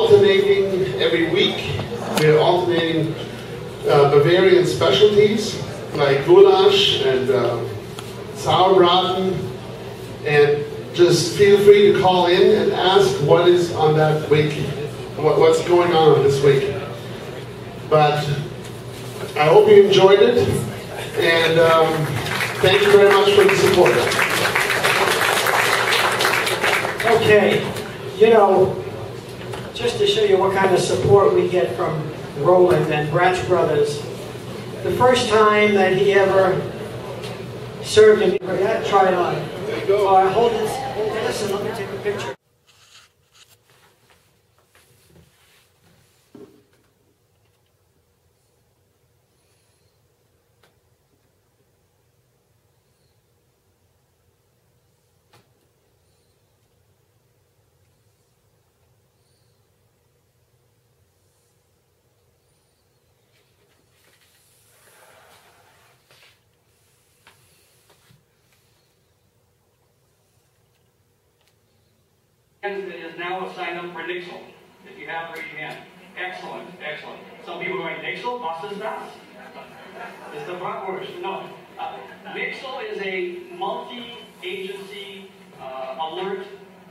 alternating every week. We're alternating Bavarian specialties like goulash and sauerbraten, and just feel free to call in and ask what is on that week, what's going on this week. But I hope you enjoyed it, and thank you very much for the support. Okay, you know, just to show you what kind of support we get from Roland and BRATS Brothers, the first time that he ever served him, try it on. There you go. Hold this and let me take a picture. That is now signed up for Nixel. If you have, raise your hand. Excellent, excellent. Some people are going, Nixel, was ist das? It's the Bratwurst. No. Nixel is a multi-agency alert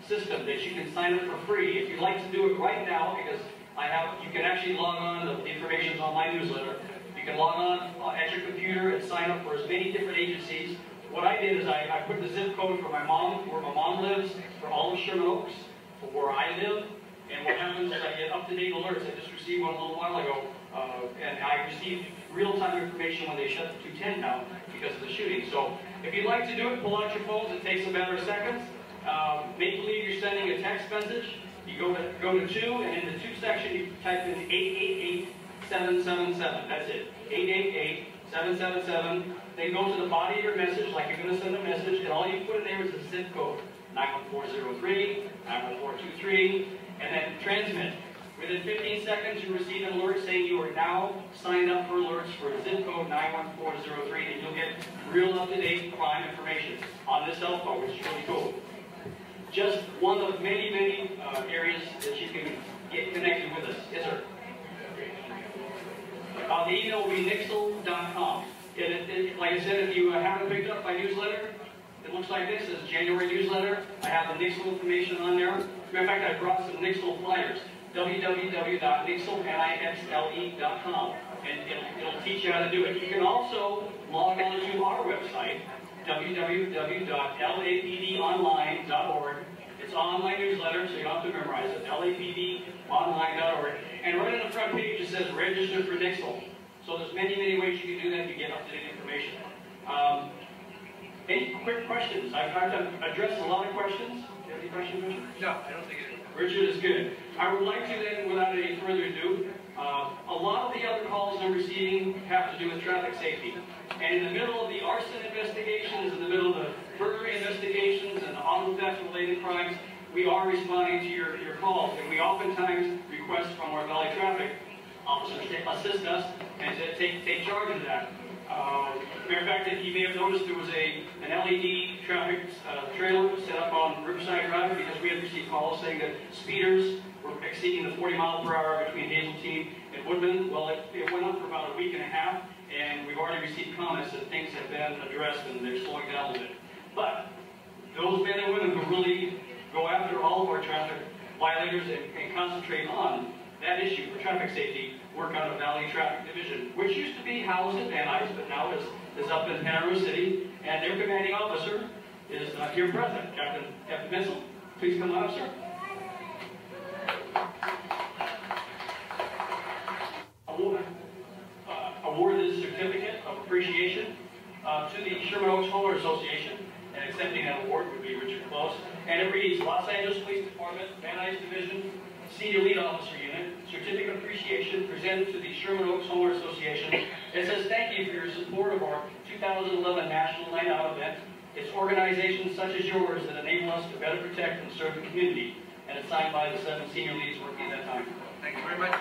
system that you can sign up for free. If you'd like to do it right now, because you can actually log on, the information is on my newsletter. You can log on at your computer and sign up for as many different agencies. What I did is I put the zip code for my mom, where my mom lives, for all of Sherman Oaks, for where I live, and what happens is I get up-to-date alerts. I just received one a little while ago, and I received real-time information when they shut the 210 down because of the shooting. So if you'd like to do it, pull out your phones. It takes a matter of seconds. Make believe you're sending a text message. You go to 2, and in the 2 section, you type in 888-777. That's it, 888-777. Then go to the body of your message, like you're going to send a message, and all you put in there is a zip code, 91403, 91423, and then transmit. Within 15 seconds, you receive an alert saying you are now signed up for alerts for zip code 91403, and you'll get real up-to-date crime information on this cell phone, which is really cool. Just one of many, many areas that you can get connected with us. Yes, sir? The email will be nixel.com. Like I said, if you haven't picked up my newsletter, it looks like this. It's January newsletter. I have the Nixel information on there. As a matter of fact, I brought some Nixel flyers. www.nixel.com. And it'll teach you how to do it. You can also log on to our website, www.lapdonline.org. It's on my newsletter, so you don't have to memorize it. lapdonline.org. And right on the front page, it says register for Nixel. So there's many, many ways you can do that to get up-to-date information. Any quick questions? I've tried to address a lot of questions. Do you have any questions, Richard? No, I don't think it is. Richard is good. I would like to then, without any further ado, a lot of the other calls I'm receiving have to do with traffic safety. And in the middle of the arson investigations, in the middle of the burglary investigations and the auto theft-related crimes, we are responding to your calls. And we oftentimes request from our Valley Traffic officers to assist us and to take charge of that. Matter of fact, you may have noticed there was an LED traffic trailer set up on Riverside Drive because we had received calls saying that speeders were exceeding the 40 miles per hour between Hazeltine and Woodland. Well, it went up for about a week and a half, and we've already received comments that things have been addressed and they're slowing down a little bit. But those men and women who really go after all of our traffic violators and concentrate on that issue for traffic safety work out of Valley Traffic Division, which used to be housed in Van Nuys, but now is up in Panama City, and their commanding officer is here present, Captain VNSO. Please come on up, sir. Award this certificate of appreciation to the Sherman Oaks Homeowners Association, and accepting that award would be Richard Close. And it reads, Los Angeles Police Department, Van Nuys Division, Senior Lead Officer Unit, Certificate of Appreciation presented to the Sherman Oaks Homeowners Association. It says, thank you for your support of our 2011 National Night Out event. It's organizations such as yours that enable us to better protect and serve the community. And it's signed by the 7 senior leads working at that time. Thank you very much.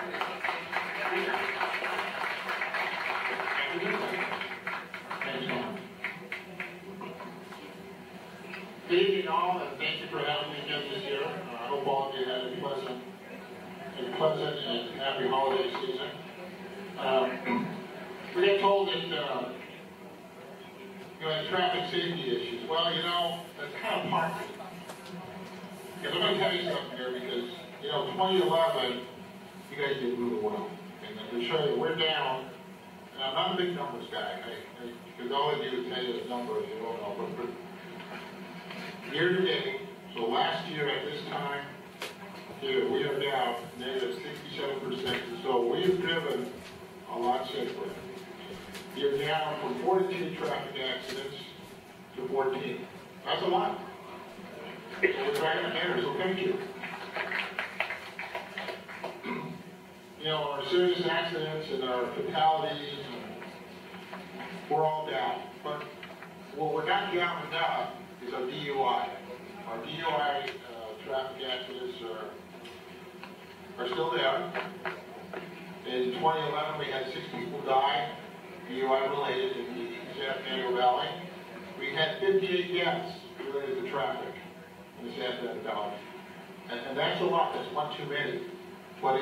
Good evening all, and thank you for having me again this year. I hope all of you had a pleasant and pleasant and happy holiday season. We got told that traffic safety issues. Well, that's kind of partly. Because I'm going to tell you something here, because 2011, you guys did really well, and to show you we're down. And I'm not a big numbers guy, because all I do is tell you the numbers. You don't know, but year to date, so last year at this time. Here, we are now negative 67%, so we've driven a lot safer. You're down from 42 traffic accidents to 14. That's a lot. So we're driving better, so thank you. Our serious accidents and our fatalities, we're all down. But what we're not down enough is our DUI. Our DUI traffic accidents are still there. In 2011, we had 6 people die, DUI related in the San Fernando Valley. We had 58 deaths related to traffic in the San Fernando Valley. And that's a lot, that's one too many. But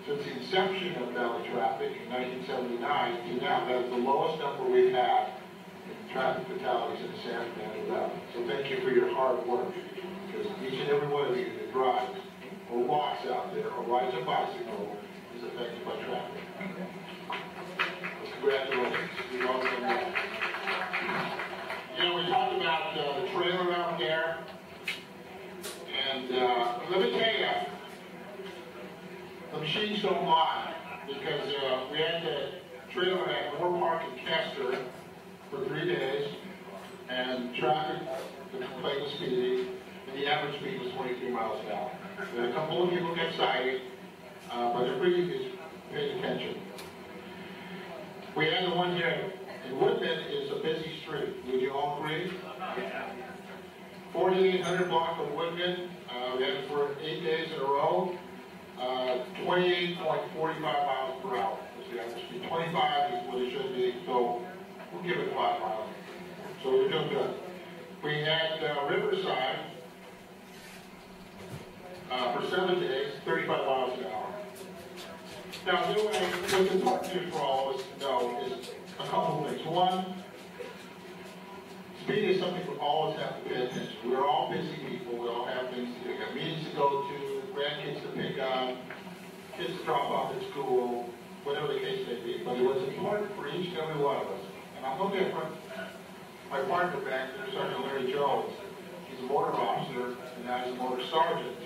since the inception of Valley traffic in 1979 to now, that's the lowest number we've had in traffic fatalities in the San Fernando Valley. So thank you for your hard work, because each and every one of you that drives or walks out there or rides a bicycle is affected by traffic. Congratulations. We've all done that. We talked about the trailer out there, and let me tell you, the machines don't lie, because we had the trailer at Moore Park in Kester for 3 days, and traffic, the complaint was speeding, and the average speed was 23 miles an hour. There were a couple of people got cited, but everybody is paying attention. We had the one here in Woodman is a busy street. Would you all agree? 4,800 block of Woodman. We had it for 8 days in a row. 28.45 miles per hour. 25 is what it should be, so we'll give it 5 miles. So we're doing good. We had Riverside for 7 days, 35 miles an hour. Now, what's important here for all of us to know is a couple of things. One, speed is something we always have to pay attention. We're all busy people. We all have things to do. We have meetings to go to, grandkids to pick up, kids to drop off at school, whatever the case may be. But it was important for each and every one of us. And I'm looking at my partner back there, Sergeant Larry Jones. He's a motor officer, and now he's a motor sergeant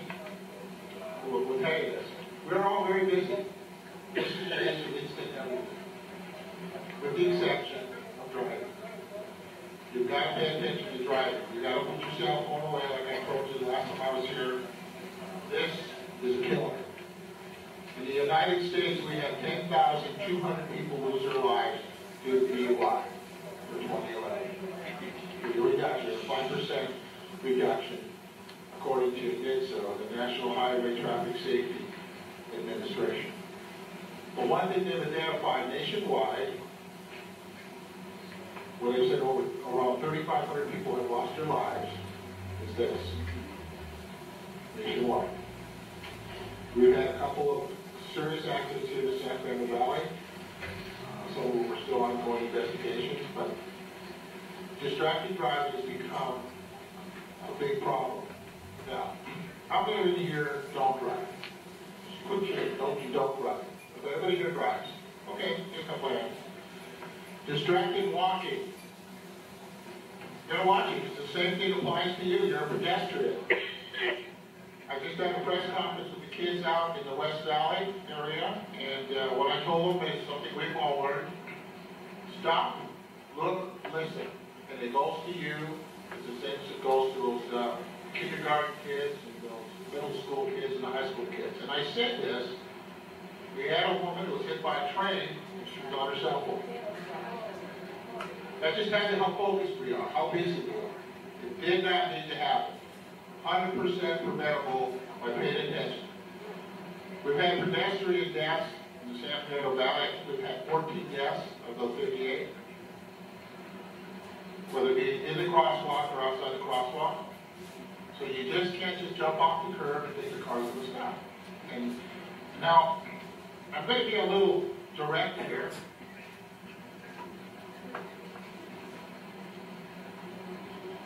who will tell you this. We're all very busy. This is the instant everything. With the exception of driving. You've got to pay attention to driving. You've got to put your cell phone away, like I told you the last time I was here. This is a killer. In the United States, we had 10,200 people lose their lives due to DUI for 2011. The reduction, a 5% reduction, according to VNSO, the National Highway Traffic Safety Administration. But one thing they've identified nationwide, where they said around 3,500 people have lost their lives, is this. Nationwide. We've had a couple of serious accidents here in the San Fernando Valley. Some of them are still ongoing investigations, but distracted driving has become a big problem. Now, how many of you here don't drive? Just put your hand, don't drive. Everybody here drives. Okay, just a couple hands. Distracted walking. You're watching. It's the same thing applies to you. You're a pedestrian. I just had a press conference with the kids out in the West Valley area, and what I told them is something we've all learned. Stop, look, listen. And it goes to you. It's the same as it goes to those kindergarten kids and those middle school kids and the high school kids. And I said this. We had a woman who was hit by a train and she was on her cell phone. That just tells you how focused we are, how busy we are. It did not need to happen. 100% preventable by paying attention. We've had pedestrian deaths in the San Fernando Valley. We've had 14 deaths of those 58. Whether it be in the crosswalk or outside the crosswalk. So you just can't just jump off the curb and think the car's going to stop. And Now, I'm going to be a little direct here.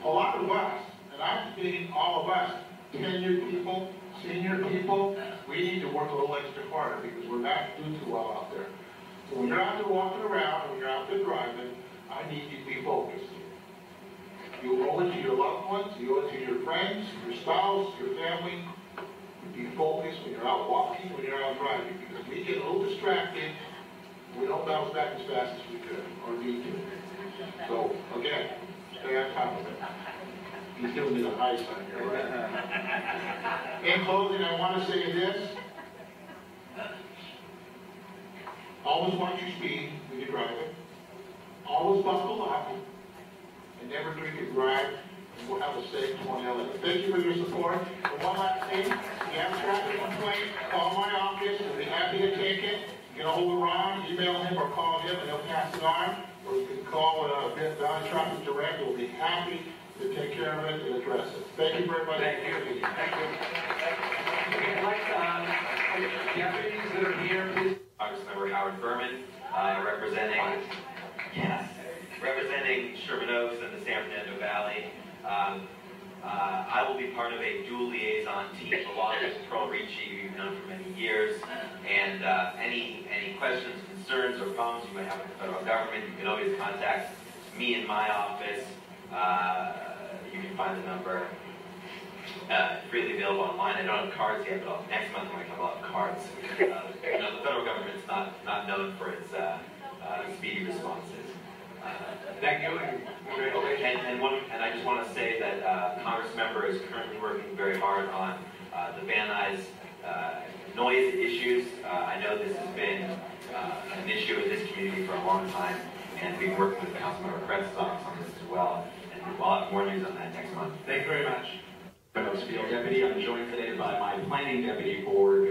A lot of us, and I'm speaking all of us, tenured people, senior people, we need to work a little extra harder because we're not doing too well out there. So when you're out there walking around, when you're out there driving, I need you to be focused. You owe it to your loved ones, you owe it to your friends, your spouse, your family. Be focused when you're out walking, when you're out driving, because we get a little distracted. We don't bounce back as fast as we could or need to. So again, stay on top of it. He's giving me the high sign here, right? In closing, I want to say this. Always watch your speed when you're driving. Always buckle up. And never drink and drive. And we'll have a safe 2011. Thank you for your support. And one last thing, if you have a traffic complaint, call my office. We'll be happy to take it. Get a hold of Ron, email him or call him, and he'll pass it on. Or you can call Valley Traffic Direct. We'll be happy to take care of it and address it. Thank you very much. Thank you. Thank you. Okay, I'd like deputies that are here, please. Congressmember Howard Furman, representing Sherman Oaks and the San Fernando Valley. I will be part of a dual liaison team along with Pearl Ricci, who you've known for many years. And any questions, concerns, or problems you might have with the federal government, you can always contact me in my office. You can find the number freely available online. I don't have cards yet, but next month when I come, I'll have cards. You know, the federal government's not known for its speedy responses. Thank you. And I just want to say that Congress member is currently working very hard on the Van Nuys noise issues. I know this has been an issue in this community for a long time, and we've worked with Councilmember BRATS on this as well. And we'll have more news on that next month. Thank you very much. Field Deputy. I'm joined today by my planning deputy for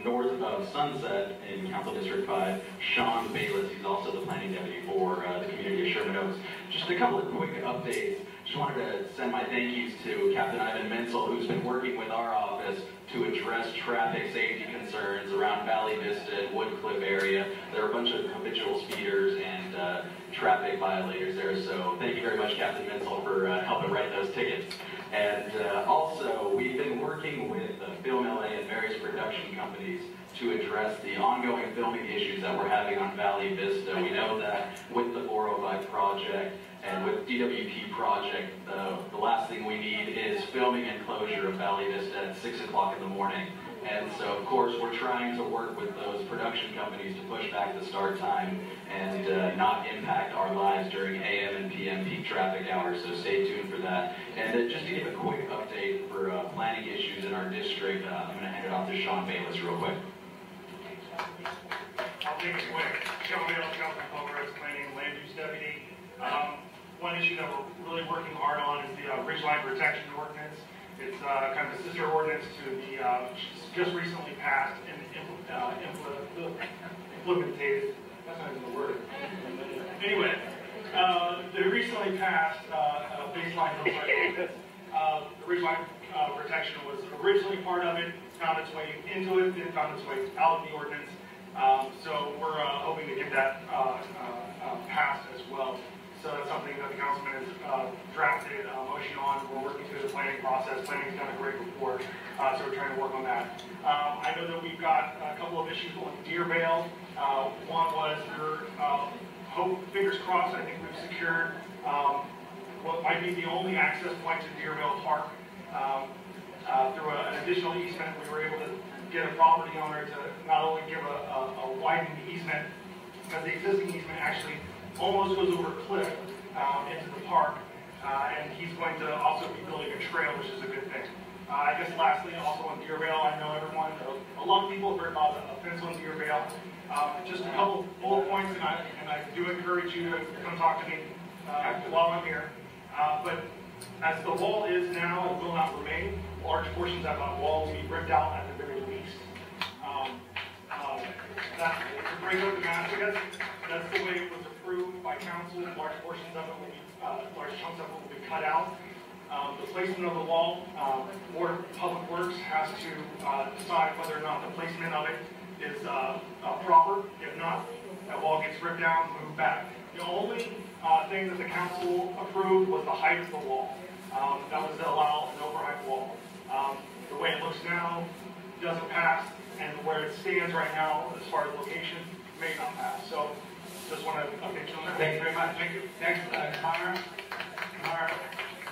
north of Sunset in Council District 5, Sean Bayless. He's also the planning deputy for the community of Sherman Oaks. Just a couple of quick updates. Just wanted to send my thank yous to Captain Ivan Menzel, who's been working with our office to address traffic safety concerns around Valley Vista and Woodcliff area. There are a bunch of habitual speeders and traffic violators there, so thank you very much, Captain Menzel, for helping write those tickets. And also, we've been working with Film LA and various production companies to address the ongoing filming issues that we're having on Valley Vista. We know that with the 405 project and with DWP project, the last thing we need is filming and closure of Valley Vista at 6 o'clock in the morning. And so, of course, we're trying to work with those production companies to push back the start time and not impact our lives during AM and PM peak traffic hours, so stay tuned for that. And just to give a quick update for planning issues in our district, I'm going to hand it off to Sean Bayless real quick. I'll make it quick. Sean Bayless, Councilman Roads Planning and Land Use Deputy. One issue that we're really working hard on is the Ridgeline Protection Ordinance. It's kind of a sister ordinance to the just recently passed and implemented. That's not even the word. Anyway, the recently passed baseline ordinance. The Ridgeline Protection was originally part of it, found its way into it, then found its way out of the ordinance. So we're hoping to get that passed as well. So that's something that the councilman has drafted a motion on. We're working through the planning process. Planning's done a great report, so we're trying to work on that. I know that we've got a couple of issues on Deervale. One was hope, fingers crossed, I think we've secured what might be the only access point to Deervale Park. Through an additional easement, we were able to get a property owner to not only give a widened easement, but the existing easement actually almost goes over a cliff into the park, and he's going to also be building a trail, which is a good thing. I guess lastly, also on Deervale, I know a lot of people have heard about a fence on Deervale. Just a couple of bullet points, and I do encourage you to come talk to me while I'm here. But as the wall is now and will not remain, large portions of that wall will be ripped out at the very least. To break up the mass, that's the way it was approved by council. Large portions of it will be, large chunks of it will be cut out. The placement of the wall, Board of Public Works has to decide whether or not the placement of it is proper. If not, that wall gets ripped down and moved back. The only thing that the council approved was the height of the wall. That was to allow an overhang wall. The way it looks now doesn't pass, and where it stands right now, as far as location, may not pass. So, just want to update you on that. Thank you very much. Thank you. Next, Mara. Mara,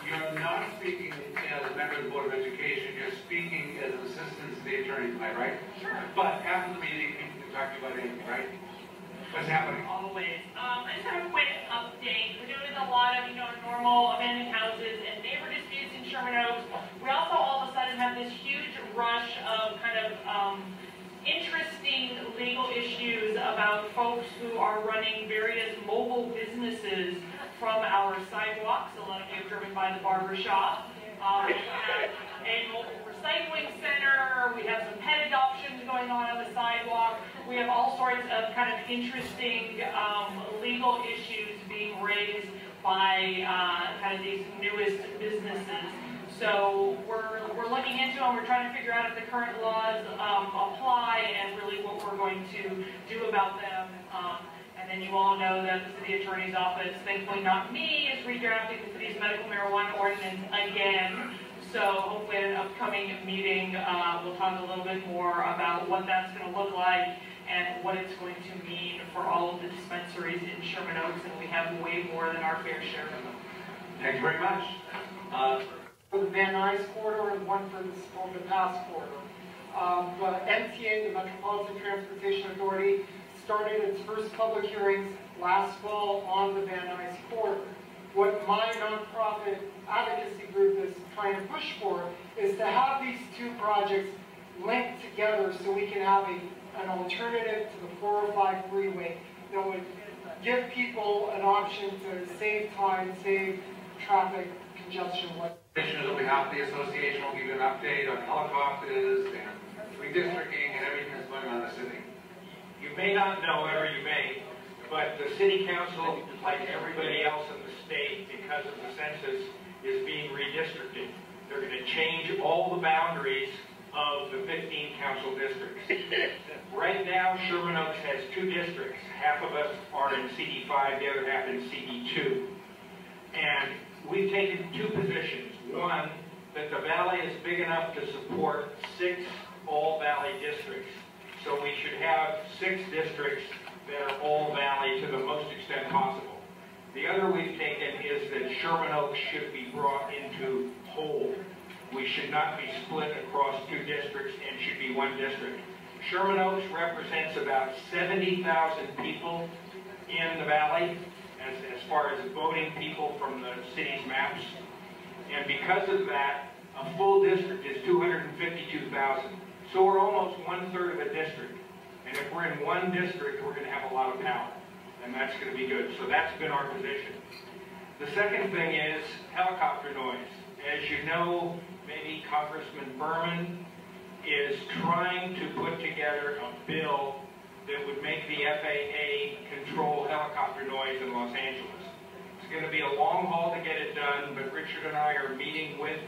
you're not speaking as a member of the Board of Education. You're speaking as an assistant to the attorney tonight, right? Sure. But after the meeting, you can talk to you about anything, right? What's happening? Always. I just have a quick update. We're doing a lot of, normal abandoned houses and neighbor disputes in Sherman Oaks. We also all of a sudden have this huge rush of kind of interesting legal issues about folks who are running various mobile businesses from our sidewalks. A lot of you have driven by the barber shop. We have a mobile recycling center. We have some pet adoptions going on the sidewalk. We have all sorts of kind of interesting legal issues being raised by kind of these newest businesses. So we're looking into them. We're trying to figure out if the current laws apply and really what we're going to do about them. And then you all know that the city attorney's office, thankfully not me, is redrafting the city's medical marijuana ordinance again. So hopefully at an upcoming meeting, we'll talk a little bit more about what that's going to look like and what it's going to mean for all of the dispensaries in Sherman Oaks, and we have way more than our fair share of them. Thank you very much. For the Van Nuys corridor and one for the Spalding Pass corridor. The MTA, the Metropolitan Transportation Authority, started its first public hearings last fall on the Van Nuys corridor. What my nonprofit advocacy group is trying to push for is to have these two projects linked together so we can have an alternative to the 405 freeway that would give people an option to save time, save traffic congestion. Commissioners on behalf of the association will give you an update on helicopters and redistricting and everything that's going on in the city. You may not know it, or you may, but the city council, like everybody else in the state, because of the census, is being redistricted. They're going to change all the boundaries of the 15 council districts. Right now, Sherman Oaks has 2 districts. Half of us are in CD5, the other half in CD2. And we've taken 2 positions. One, that the valley is big enough to support 6 all-valley districts. So we should have 6 districts that are all-valley to the most extent possible. The other we've taken is that Sherman Oaks should be brought into whole. We should not be split across 2 districts and should be 1 district. Sherman Oaks represents about 70,000 people in the valley as far as voting people from the city's maps. And because of that, a full district is 252,000. So we're almost 1/3 of a district. And if we're in 1 district, we're going to have a lot of power. And that's going to be good. So that's been our position. The second thing is helicopter noise. As you know, maybe Congressman Berman is trying to put together a bill that would make the FAA control helicopter noise in Los Angeles. It's going to be a long haul to get it done, but Richard and I are meeting with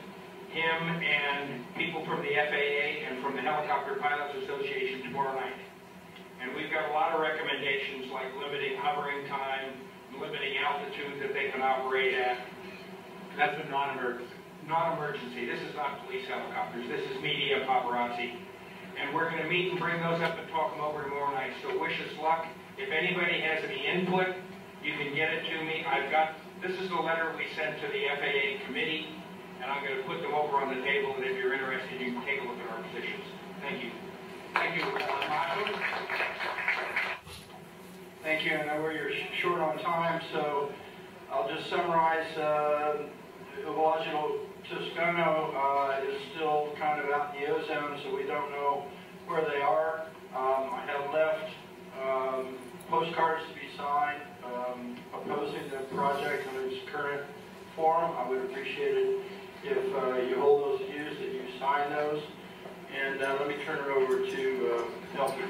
him and people from the FAA and from the Helicopter Pilots Association tomorrow night. And we've got a lot of recommendations like limiting hovering time, limiting altitude that they can operate at. That's a non-emergency. This is not police helicopters. This is media paparazzi. And we're going to meet and bring those up and talk them over tomorrow night. So wish us luck. If anybody has any input, you can get it to me. This is the letter we sent to the FAA committee, and I'm going to put them over on the table, and if you're interested, you can take a look at our positions. Thank you. Thank you, Michael. Thank you. I know we're short on time, so I'll just summarize. Evologio Toscano is still kind of out in the ozone, so we don't know where they are. I have left postcards to be signed opposing the project in its current form. I would appreciate it if you hold those views, that you sign those. And let me turn it over to Helpy.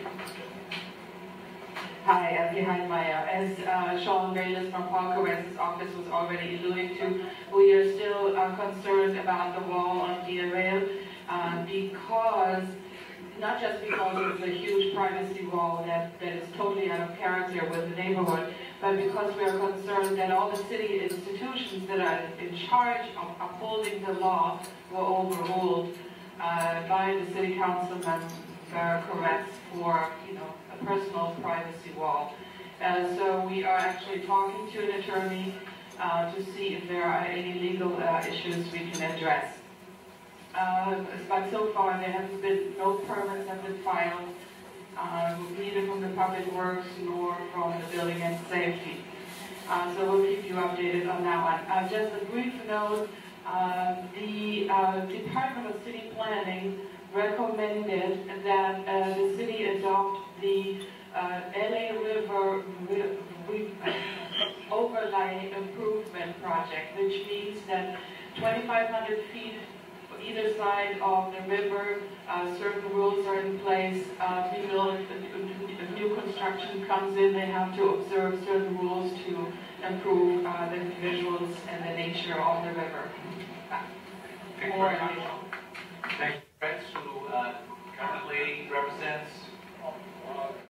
Hi, behind my, as Sean Bayless from Paul Carez's office was already alluding to, we are still concerned about the wall on Deer Rail because, not just because it's a huge privacy wall that is totally out of character with the neighborhood, but because we are concerned that all the city institutions that are in charge of upholding the law were overruled by the city councilman Carez for, a personal privacy wall. So we are actually talking to an attorney to see if there are any legal issues we can address. But so far there have been no permits have been filed, neither from the Public Works nor from the Building and Safety. So we'll keep you updated on that one. Just a brief note, the Department of City Planning recommended that the city adopt the LA River overlay improvement project, which means that 2,500 feet either side of the river, certain rules are in place. If new construction comes in, they have to observe certain rules to improve the visuals and the nature of the river. Thank you very much. Thank you, Brats, who currently represents